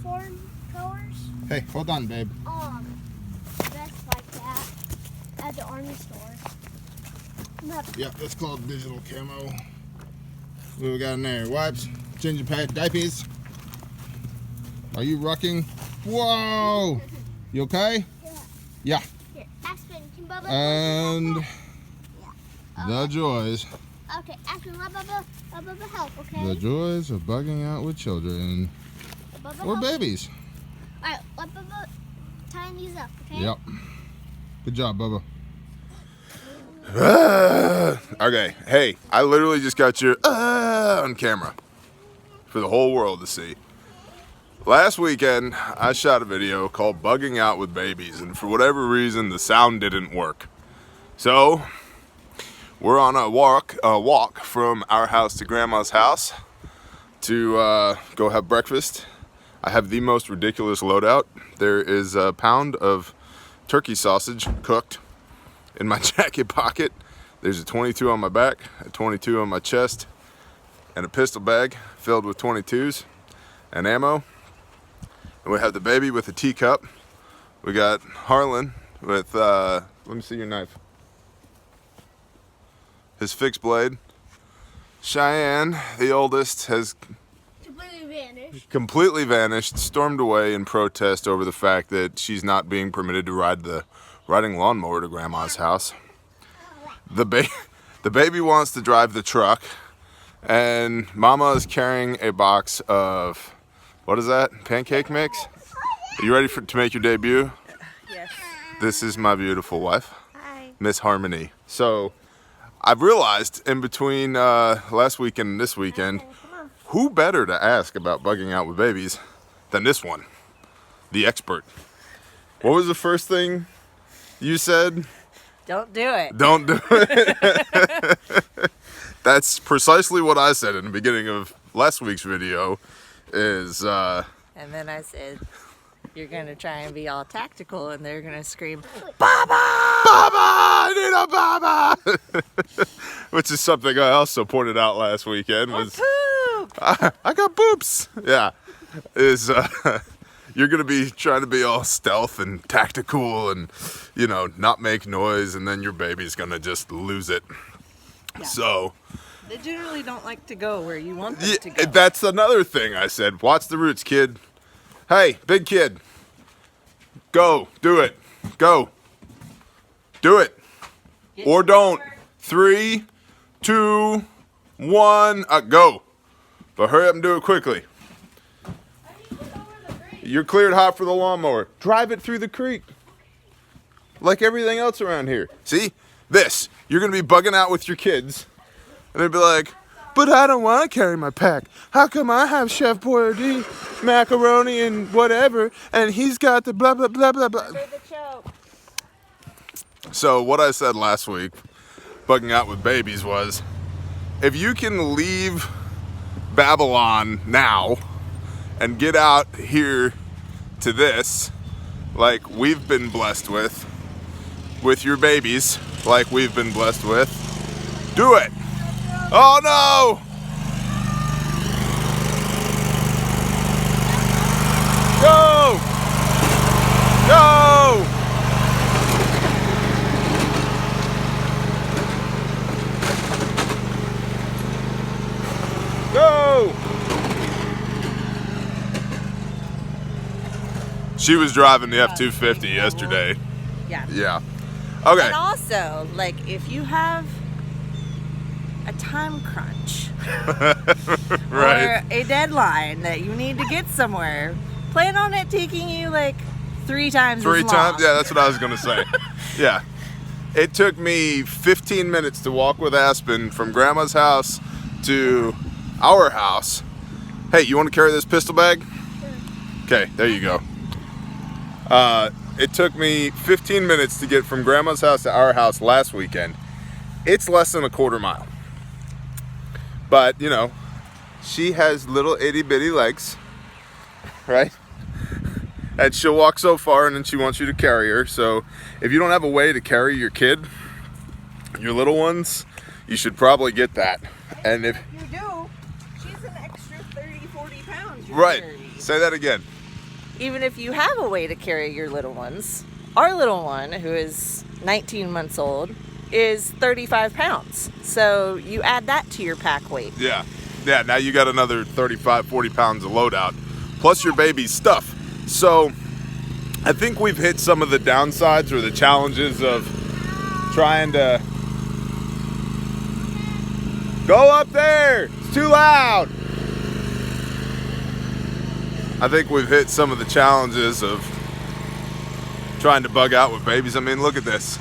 uniform colors. Hey, hold on, babe. That's like that at the Army store. Yep, that's called digital camo. What do we got in there? Wipes, ginger pad, diapers. Are you rocking? Whoa! You okay? Yeah. Here, Aspen, can Bubba And the joys. Okay, Aspen, let Bubba help, okay? The joys of bugging out with children. Or babies. Alright, let Bubba tie these up, okay? Yep. Good job, Bubba. Okay, hey, I literally just got your on camera for the whole world to see. Last weekend, I shot a video called Bugging Out with Babies, and for whatever reason, the sound didn't work. So, we're on a walk from our house to Grandma's house to go have breakfast. I have the most ridiculous loadout. There is a pound of turkey sausage cooked in my jacket pocket. There's a 22 on my back, a 22 on my chest, and a pistol bag filled with 22s and ammo. And we have the baby with a teacup. We got Harlan with, let me see your knife. His fixed blade. Cheyenne, the oldest, has completely vanished, stormed away in protest over the fact that she's not being permitted to ride the riding lawnmower to Grandma's house. The baby wants to drive the truck, and Mama is carrying a box of, what is that? Pancake mix? Are you ready to make your debut? Yes. This is my beautiful wife, Hi. Miss Harmony. So, I've realized in between last weekend and this weekend, who better to ask about bugging out with babies than this one, the expert. What was the first thing you said? Don't do it. Don't do it. That's precisely what I said in the beginning of last week's video. Is And then I said, you're going to try and be all tactical, and they're going to scream, Baba! Baba! I need a Baba! Which is something I also pointed out last weekend. Was poop! I got boops. Yeah, is you're gonna be trying to be all stealth and tactical and not make noise, and then your baby's gonna just lose it. Yeah. So They generally don't like to go where you want them to go. that's another thing I said. Watch the roots, kid. Hey, big kid. Go. Do it. Go. Do it. Or don't. 3, 2, 1, go. But hurry up and do it quickly. You're cleared hot for the lawnmower. Drive it through the creek. Like everything else around here. See? This. You're going to be bugging out with your kids. And they'd be like, but I don't want to carry my pack. How come I have Chef Boyardee macaroni and whatever, and he's got the blah, blah, blah, blah, blah. So what I said last week, bugging out with babies, was if you can leave Babylon now and get out here to this, like we've been blessed with your babies, like we've been blessed with, do it. Oh no! Go! Go! Go! She was driving the F-250 yesterday. Yeah. Yeah. Okay. And also, like, if you have a time crunch Right. or a deadline that you need to get somewhere, plan on it taking you like 3 times as long. 3 times? Yeah, that's what I was going to say. Yeah. It took me 15 minutes to walk with Aspen from Grandma's house to our house. Hey, you want to carry this pistol bag? Okay, there you go. It took me 15 minutes to get from Grandma's house to our house last weekend. It's less than a quarter mile. But, she has little itty bitty legs, right? And she'll walk so far and then she wants you to carry her. So if you don't have a way to carry your kid, your little ones, you should probably get that. And if you do, she's an extra 30, 40 pounds. right, say that again. even if you have a way to carry your little ones, our little one, who is 19 months old, is 35 pounds. So you add that to your pack weight. Yeah. Yeah, now you got another 35, 40 pounds of loadout, plus your baby's stuff. So I think we've hit some of the downsides or the challenges of trying to go up there. It's too loud. I think we've hit some of the challenges of trying to bug out with babies. I mean, look at this.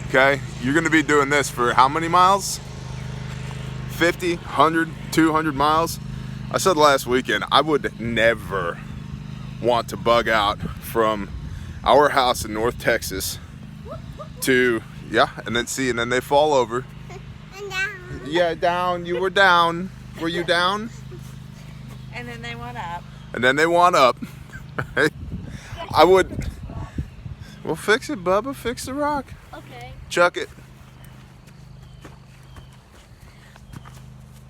Okay, you're gonna be doing this for how many miles? 50, 100, 200 miles? I said last weekend, I would never want to bug out from our house in North Texas to, yeah, and then they fall over. And down. Yeah, down, you were down. Were you down? And then they want up. And then they want up. Right? I would, well, fix it, Bubba, fix the rock. Okay. Chuck it.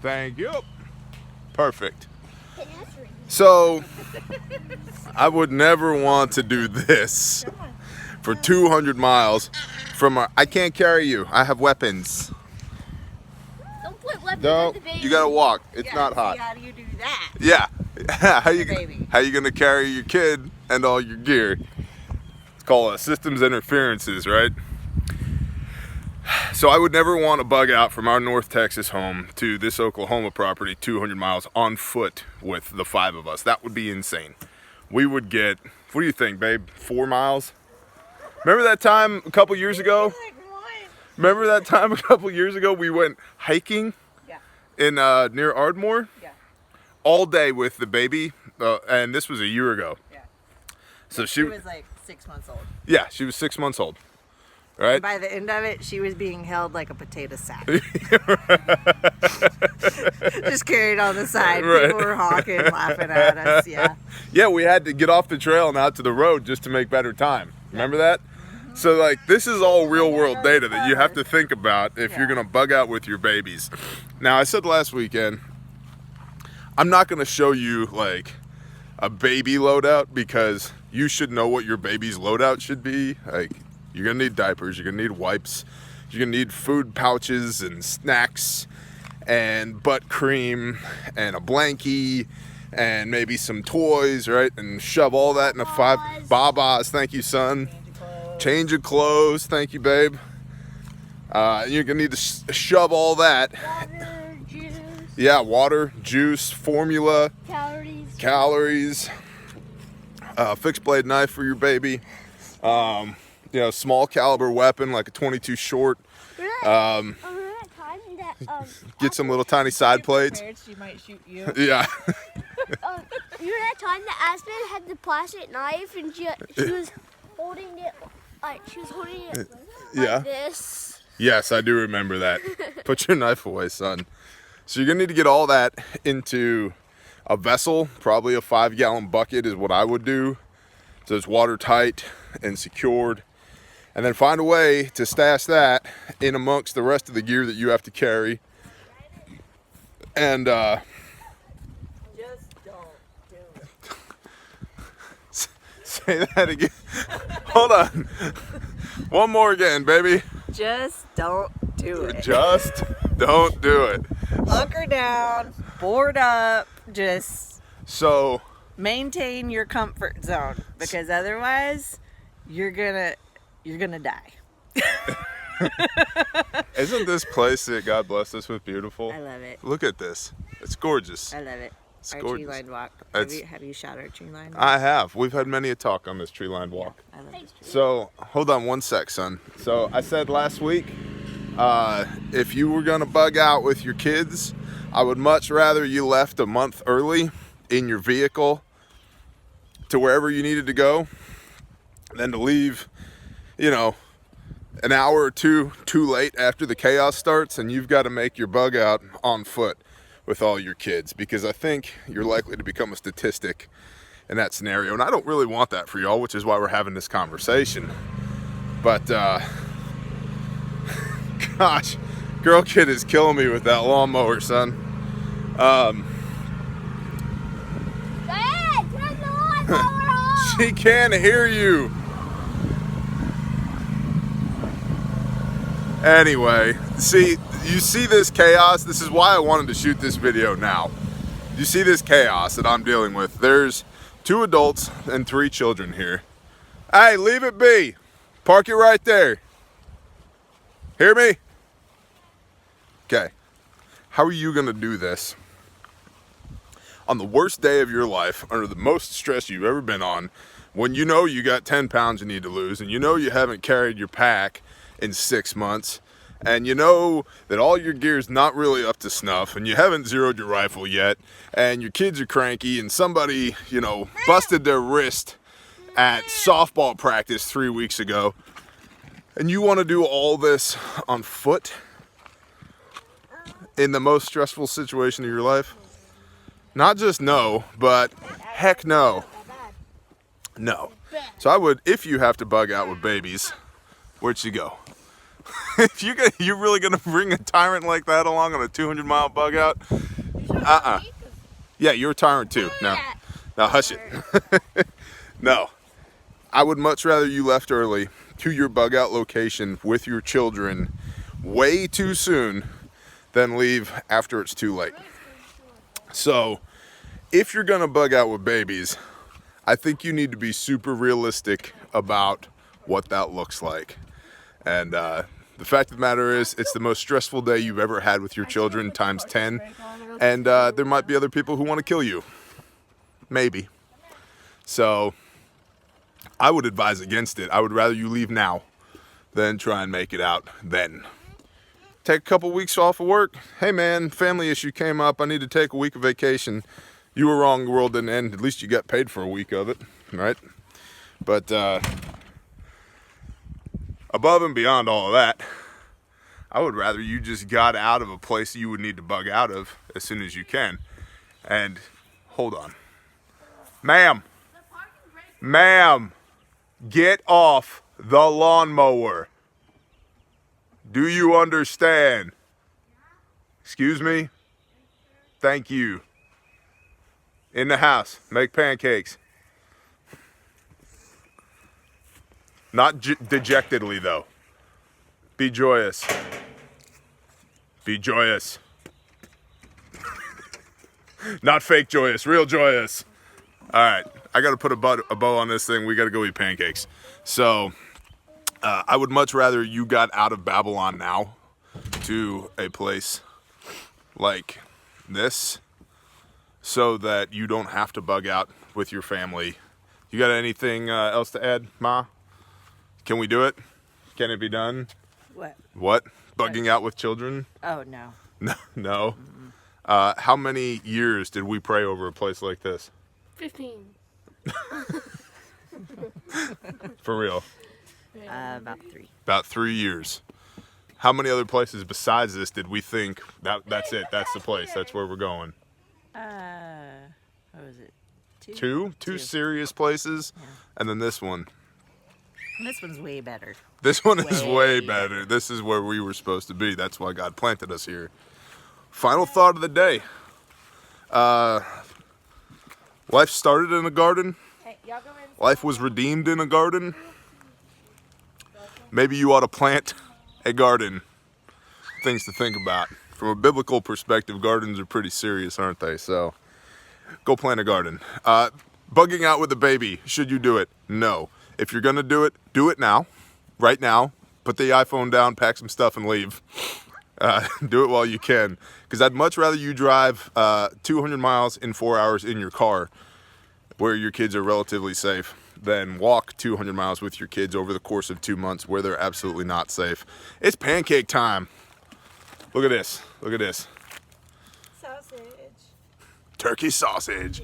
Thank you. Perfect. So, I would never want to do this for 200 miles from our, I can't carry you. I have weapons. Don't put weapons No, on the baby. you gotta walk. It's Yeah, not hot. see, how do you do that? Yeah. how you baby. how you gonna carry your kid and all your gear? It's called systems interferences, right? So I would never want to bug out from our North Texas home to this Oklahoma property 200 miles on foot with the 5 of us. That would be insane. We would get, what do you think, babe? 4 miles? Remember that time a couple years ago? Remember that time a couple years ago we went hiking? Yeah. In near Ardmore? Yeah. All day with the baby, and this was a year ago. Yeah. So She was like 6 months old. yeah, she was 6 months old, right? By the end of it, she was being held like a potato sack. Just carried on the side. Right. People were honking, laughing at us. Yeah. Yeah, we had to get off the trail and out to the road just to make better time. Remember that? So like, this is all real world data that you have to think about if you're gonna bug out with your babies. Now, I said last weekend, I'm not gonna show you like a baby loadout because you should know what your baby's loadout should be. Like, you're gonna need diapers, you're gonna need wipes, you're gonna need food pouches and snacks and butt cream and a blankie and maybe some toys, right? And shove all that in a 5 babas. Thank you, son. Change of clothes. Thank you, babe. You're gonna need to shove all that. Water, juice, Yeah, water, juice, formula, calories. fixed blade knife for your baby. You know, small caliber weapon like a 22 short. Remember that time that Get some little tiny side plates. She might shoot you. Yeah. remember that time that Aspen had the plastic knife and she was holding it like Yeah. this. Yes, I do remember that. Put your knife away, son. So you're gonna need to get all that into a vessel. Probably a 5-gallon bucket is what I would do, so it's watertight and secured. And then find a way to stash that in amongst the rest of the gear that you have to carry. And Just don't do it. say that again. Hold on. One more again, baby. Just don't do it. Just don't do it. Hunker down, board up, just So maintain your comfort zone because otherwise you're gonna die. isn't this place that God blessed us with beautiful? I love it. Look at this. It's gorgeous. I love it. It's Our gorgeous. tree-lined walk. It's- Have you shot our tree-lined walk? I have. We've had many a talk on this tree-lined walk. I love this tree. So, hold on one sec, son. So, I said last week, if you were going to bug out with your kids, I would much rather you left a month early in your vehicle to wherever you needed to go than to leave, you know, an hour or two too late after the chaos starts and you've got to make your bug out on foot with all your kids, because I think you're likely to become a statistic in that scenario. And I don't really want that for y'all, which is why we're having this conversation. But, gosh, girl kid is killing me with that lawnmower, son. Dad, turn the lawnmower She can't hear you. Anyway, see, you see this chaos? This is why I wanted to shoot this video now. You see this chaos that I'm dealing with. There's 2 adults and 3 children here. Hey, leave it be. Park it right there. Hear me? Okay. How are you gonna do this on the worst day of your life, under the most stress you've ever been on, when you know you got 10 pounds you need to lose, and you know you haven't carried your pack in 6 months, and you know that all your gear's not really up to snuff, and you haven't zeroed your rifle yet, and your kids are cranky, and somebody, you know, busted their wrist at softball practice 3 weeks ago, and you want to do all this on foot in the most stressful situation of your life? Not just no, but heck no. No. So I would, if you have to bug out with babies, where'd she go? If you're really gonna bring a tyrant like that along on a 200-mile bug out? Yeah, you're a tyrant too. Now hush it. No. I would much rather you left early to your bug out location with your children way too soon than leave after it's too late. So, if you're gonna bug out with babies, I think you need to be super realistic about what that looks like. And the fact of the matter is, it's the most stressful day you've ever had with your children times 10. And there might be other people who want to kill you. Maybe. So, I would advise against it. I would rather you leave now than try and make it out then. Take a couple weeks off of work. Hey man, family issue came up. I need to take a week of vacation. You were wrong, the world didn't end. At least you got paid for a week of it, right? But above and beyond all of that, I would rather you just got out of a place you would need to bug out of as soon as you can. And hold on. Ma'am, get off the lawnmower. Do you understand? Excuse me? Thank you. In the house, make pancakes. Not dejectedly, though. Be joyous. Be joyous. Not fake joyous, real joyous. All right, I got to put a bow on this thing. We got to go eat pancakes. So, I would much rather you got out of Babylon now to a place like this so that you don't have to bug out with your family. You got anything else to add, Ma? Can we do it? Can it be done? What? Bugging out with children? Oh, no. No? How many years did we pray over a place like this? 15. For real? About 3. About 3 years. How many other places besides this did we think that's it? That's the place. That's where we're going. What was it? 2? 2? 2 serious places, yeah. And then this one. And this one's way better. This one is way better. This is where we were supposed to be. That's why God planted us here. Final thought of the day. Life started in a garden. Life was redeemed in a garden. Maybe you ought to plant a garden. Things to think about. From a biblical perspective, gardens are pretty serious, aren't they? So, go plant a garden. Bugging out with a baby, should you do it? No. If you're going to do it now. Right now. Put the iPhone down, pack some stuff, and leave. Do it while you can. Because I'd much rather you drive 200 miles in 4 hours in your car where your kids are relatively safe than walk 200 miles with your kids over the course of 2 months where they're absolutely not safe. It's pancake time. Look at this. Look at this. Sausage. Turkey sausage.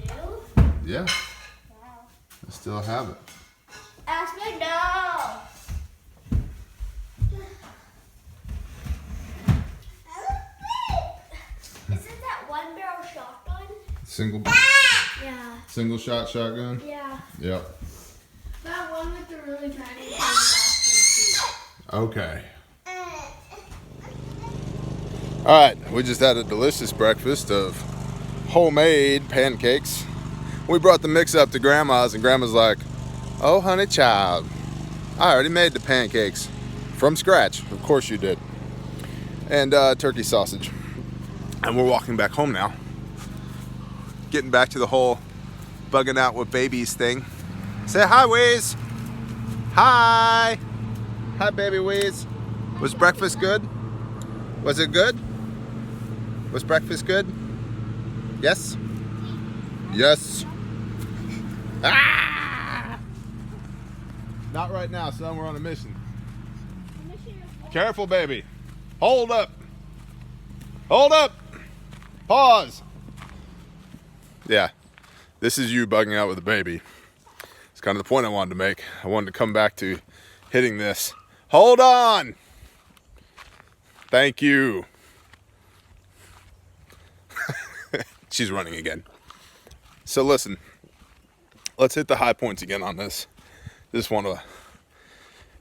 Yeah. I still have it. Aspen, no. Isn't that one barrel shotgun? Single shot shotgun? Yeah. Yep. That one with the really tiny Okay. Alright, we just had a delicious breakfast of homemade pancakes. We brought the mix up to Grandma's and Grandma's like, Oh, honey child. I already made the pancakes. From scratch. Of course you did. And turkey sausage. And we're walking back home now. Getting back to the whole bugging out with babies thing. Say hi, Wiz. Hi. Hi, baby Wiz. Was breakfast good? Was it good? Was breakfast good? Yes? Yes. Ah! Not right now, son. We're on a mission. Careful, baby. Hold up. Hold up. Pause. Yeah. This is you bugging out with a baby. It's kind of the point I wanted to make. I wanted to come back to hitting this. Hold on. Thank you. She's running again. So listen. Let's hit the high points again on this. Just want to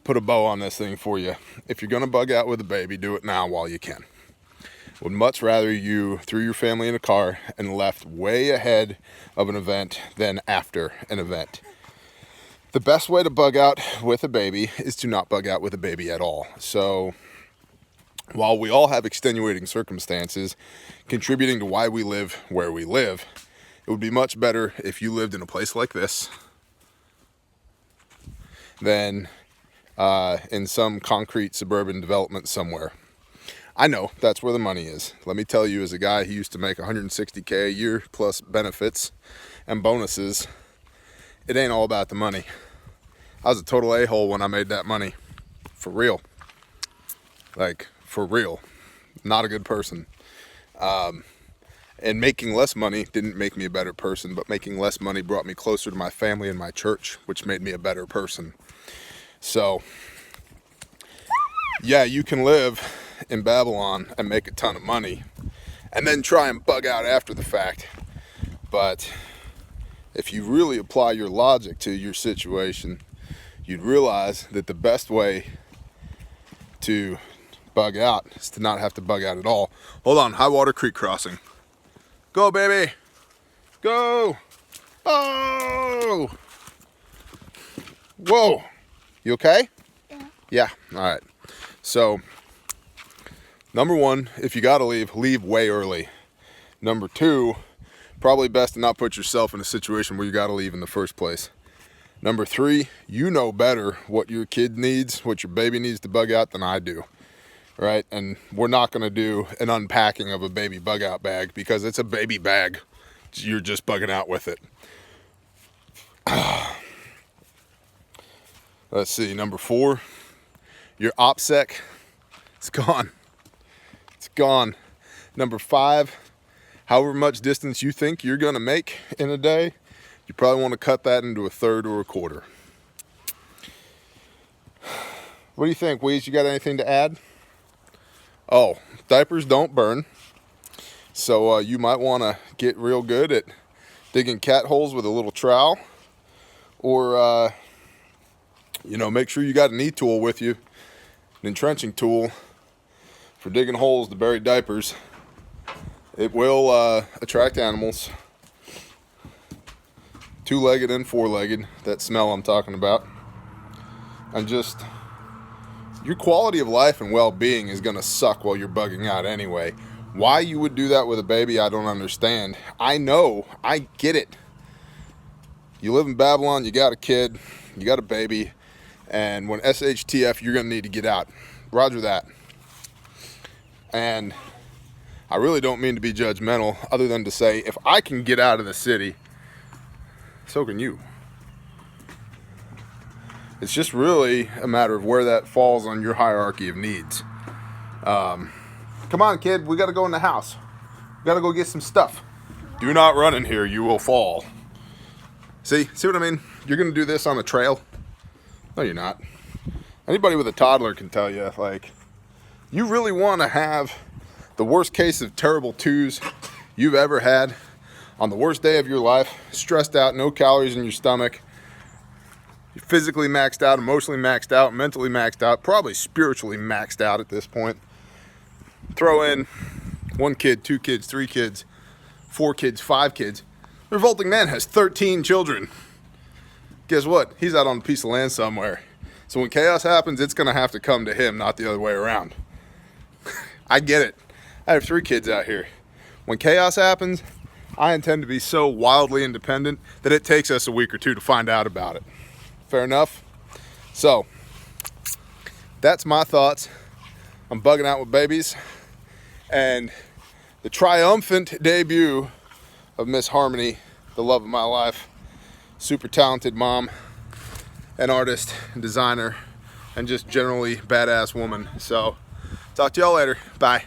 put a bow on this thing for you. If you're going to bug out with a baby, do it now while you can. Would much rather you threw your family in a car and left way ahead of an event than after an event. The best way to bug out with a baby is to not bug out with a baby at all. So while we all have extenuating circumstances contributing to why we live where we live, it would be much better if you lived in a place like this than in some concrete suburban development somewhere. I know that's where the money is. Let me tell you, as a guy who used to make $160K a year plus benefits and bonuses, it ain't all about the money. I was a total a-hole when I made that money. For real. Like, for real. Not a good person. And making less money didn't make me a better person, but making less money brought me closer to my family and my church, which made me a better person. So, yeah, you can live in Babylon and make a ton of money and then try and bug out after the fact. But if you really apply your logic to your situation, you'd realize that the best way to bug out is to not have to bug out at all. Hold on, High Water Creek crossing. Go, baby. Go. Oh. Whoa. You okay? Yeah. Yeah. All right. So, number one, if you got to leave, leave way early. Number two, probably best to not put yourself in a situation where you got to leave in the first place. Number three, you know better what your kid needs, what your baby needs to bug out than I do. Right? And we're not going to do an unpacking of a baby bug out bag because it's a baby bag. You're just bugging out with it. Let's see, number four, your OPSEC, it's gone. It's gone. Number five, however much distance you think you're going to make in a day, you probably want to cut that into a third or a quarter. What do you think, Weez? You got anything to add? Oh, diapers don't burn. So you might want to get real good at digging cat holes with a little trowel. Or, make sure you got an e-tool with you. An entrenching tool for digging holes to bury diapers. It will attract animals. Two-legged and four-legged. That smell I'm talking about. And just, your quality of life and well-being is going to suck while you're bugging out anyway. Why you would do that with a baby, I don't understand. I know. I get it. You live in Babylon, you got a kid, you got a baby, and when SHTF, you're going to need to get out. Roger that. And I really don't mean to be judgmental, other than to say, if I can get out of the city, so can you. It's just really a matter of where that falls on your hierarchy of needs. Come on, kid, we got to go in the house. We got to go get some stuff. Do not run in here, you will fall. See what I mean? You're going to do this on a trail? No, you're not. Anybody with a toddler can tell you, you really want to have the worst case of terrible twos you've ever had on the worst day of your life, stressed out, no calories in your stomach, you're physically maxed out, emotionally maxed out, mentally maxed out, probably spiritually maxed out at this point. Throw in 1 kid, 2 kids, 3 kids, 4 kids, 5 kids. The Revolting Man has 13 children. guess what? He's out on a piece of land somewhere. So when chaos happens, it's gonna have to come to him, not the other way around. I get it. I have 3 kids out here. When chaos happens, I intend to be so wildly independent that it takes us a week or 2 to find out about it. Fair enough? So, that's my thoughts on bugging out with babies and the triumphant debut of Miss Harmony, the love of my life. Super talented mom and artist and designer and just generally badass woman. So, talk to y'all later. Bye.